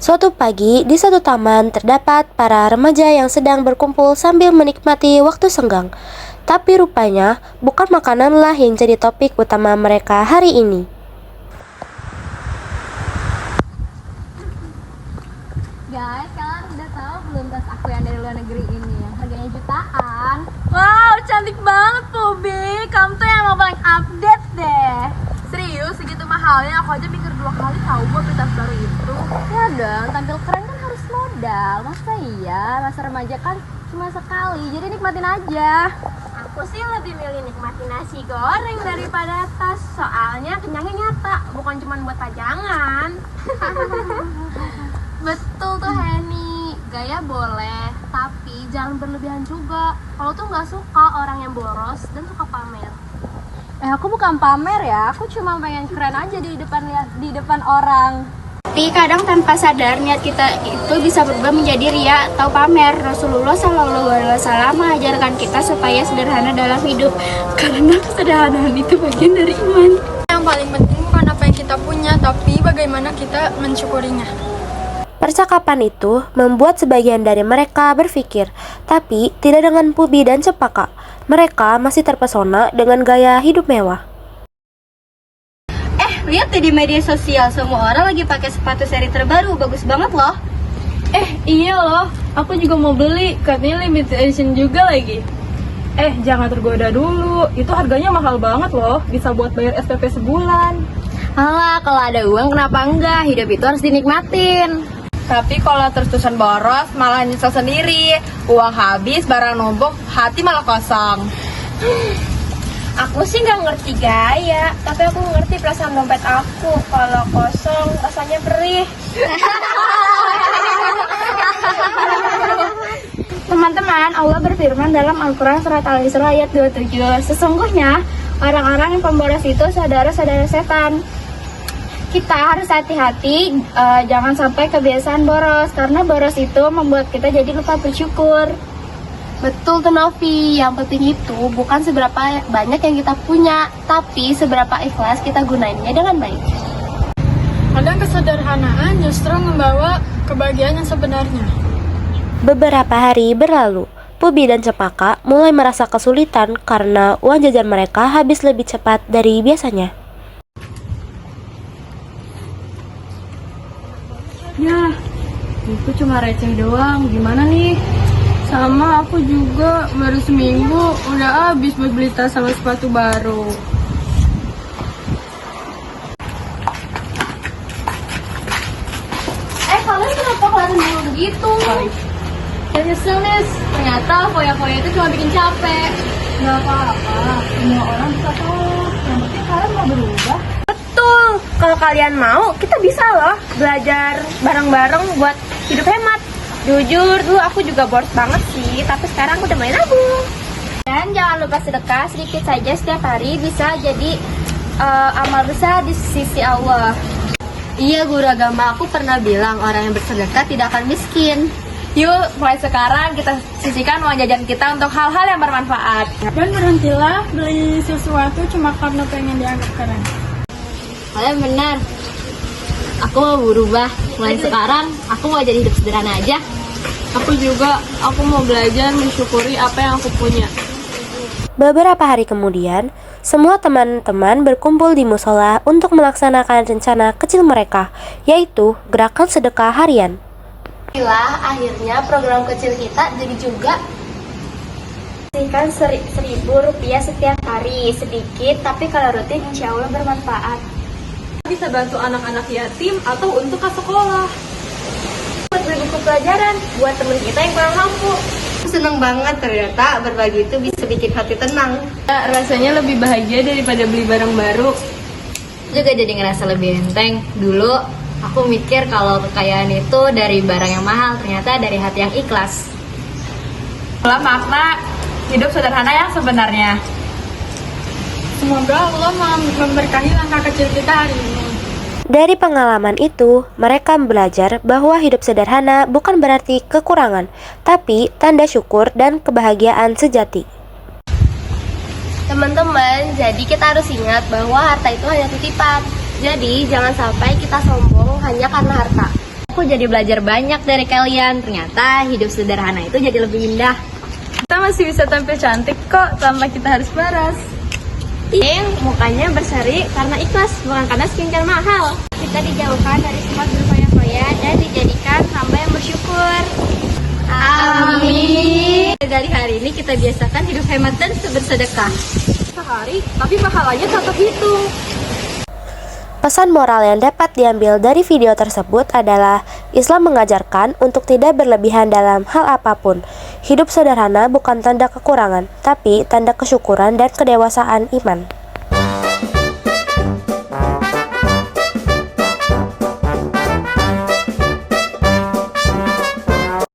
Suatu pagi, di satu taman terdapat para remaja yang sedang berkumpul sambil menikmati waktu senggang. Tapi rupanya, bukan makananlah yang jadi topik utama mereka hari ini. Guys, kalian udah tahu belum tas aku yang dari luar negeri ini yang harganya jutaan? Wow, cantik banget Pobi. Kamu tuh yang mau paling update deh. Serius, segitu mahalnya aku aja mikir 2 kali tahu buat beli tas baru itu. Ya dong, tampil keren kan harus modal. Masa iya, masa remaja kan cuma sekali, jadi nikmatin aja. Aku sih lebih milih nikmatin nasi goreng daripada tas. Soalnya kenyangnya nyata, bukan cuma buat pajangan. Betul tuh Henny, gaya boleh, tapi jangan berlebihan juga. Kalau tuh nggak suka orang yang boros dan suka pamer. Aku bukan pamer ya, aku cuma pengen keren aja di depan orang. Tapi kadang tanpa sadar niat kita itu bisa berubah menjadi ria atau pamer. Rasulullah Shallallahu Alaihi Wasallam mengajarkan kita supaya sederhana dalam hidup karena kesederhanaan itu bagian dari iman. Yang paling penting bukan apa yang kita punya, tapi bagaimana kita mensyukurinya. Percakapan itu membuat sebagian dari mereka berpikir, tapi tidak dengan Pubi dan Cepaka. Mereka masih terpesona dengan gaya hidup mewah. Lihat deh di media sosial, semua orang lagi pakai sepatu seri terbaru, bagus banget loh. Iya loh, aku juga mau beli, katanya limited edition juga lagi. Jangan tergoda dulu, itu harganya mahal banget loh, bisa buat bayar SPP sebulan. Alah, kalau ada uang kenapa enggak? Hidup itu harus dinikmatin. Tapi kalau terus-terusan boros, malah nyesel sendiri. Uang habis, barang numpuk, hati malah kosong. Aku sih nggak ngerti gaya, tapi aku ngerti perasaan dompet aku. Kalau kosong, rasanya perih. Teman-teman, Allah berfirman dalam Al-Quran surat Al-Isra ayat 27. Sesungguhnya, orang-orang yang pemboros itu saudara-saudara setan. Kita harus hati-hati, jangan sampai kebiasaan boros. Karena boros itu membuat kita jadi lupa bersyukur. Betul tuh Novi, yang penting itu bukan seberapa banyak yang kita punya, tapi seberapa ikhlas kita gunainnya dengan baik. Kadang kesederhanaan justru membawa kebahagiaan yang sebenarnya. Beberapa hari berlalu, Pubi dan Cepaka mulai merasa kesulitan karena uang jajan mereka habis lebih cepat dari biasanya. Ya, itu cuma receh doang, gimana nih? Sama aku juga baru seminggu udah habis buat beli tas sama sepatu baru. Kalian kenapa kelihatan bingung begitu? Ya nyesel nih, ternyata foya-foya itu cuma bikin capek. Gak apa-apa, semua orang bisa tolak. Yang penting kalian mau berubah. Betul, kalau kalian mau, kita bisa loh belajar bareng-bareng buat hidup hemat. Jujur, dulu aku juga boros banget sih, tapi sekarang aku udah mulai nabung. Dan jangan lupa sedekah, sedikit saja setiap hari bisa jadi amal besar di sisi Allah. Iya, guru agama aku pernah bilang orang yang bersedekah tidak akan miskin. Yuk, mulai sekarang kita sisihkan uang jajan kita untuk hal-hal yang bermanfaat. Dan berhentilah beli sesuatu cuma karena pengen dianggap keren. Kalian benar. Aku mau berubah. Mulai sekarang aku mau jadi hidup sederhana aja. Aku juga, aku mau belajar mensyukuri apa yang aku punya. Beberapa hari kemudian, semua teman-teman berkumpul di musola untuk melaksanakan rencana kecil mereka, yaitu gerakan sedekah harian. Akhirnya program kecil kita jadi juga sisihkan Rp1.000 setiap hari, sedikit tapi kalau rutin insya Allah bermanfaat. Bisa bantu anak-anak yatim atau untuk ke sekolah. Buat beli buku pelajaran buat temen kita yang kurang mampu. Seneng banget, ternyata berbagi itu bisa bikin hati tenang. Rasanya lebih bahagia daripada beli barang baru. Juga jadi ngerasa lebih enteng. Dulu aku mikir kalau kekayaan itu dari barang yang mahal, ternyata dari hati yang ikhlas. Itulah makna hidup sederhana yang sebenarnya. Semoga Allah memberkahi langkah kecil kita hari ini. Dari pengalaman itu, mereka belajar bahwa hidup sederhana bukan berarti kekurangan, tapi tanda syukur dan kebahagiaan sejati. Teman-teman, jadi kita harus ingat bahwa harta itu hanya titipan. Jadi jangan sampai kita sombong hanya karena harta. aku jadi belajar banyak dari kalian. Ternyata hidup sederhana itu jadi lebih indah. Kita masih bisa tampil cantik kok tanpa kita harus baras. Mukanya berseri karena ikhlas, bukan karena skincare mahal. Kita dijauhkan dari sifat berfoya-foya dan dijadikan hamba yang bersyukur. Amin. Dari hari ini kita biasakan hidup hemat dan bersedekah. Sehari, tapi pahalanya tak terhitung. Pesan moral yang dapat diambil dari video tersebut adalah Islam mengajarkan untuk tidak berlebihan dalam hal apapun. Hidup sederhana bukan tanda kekurangan, tapi tanda kesyukuran dan kedewasaan iman.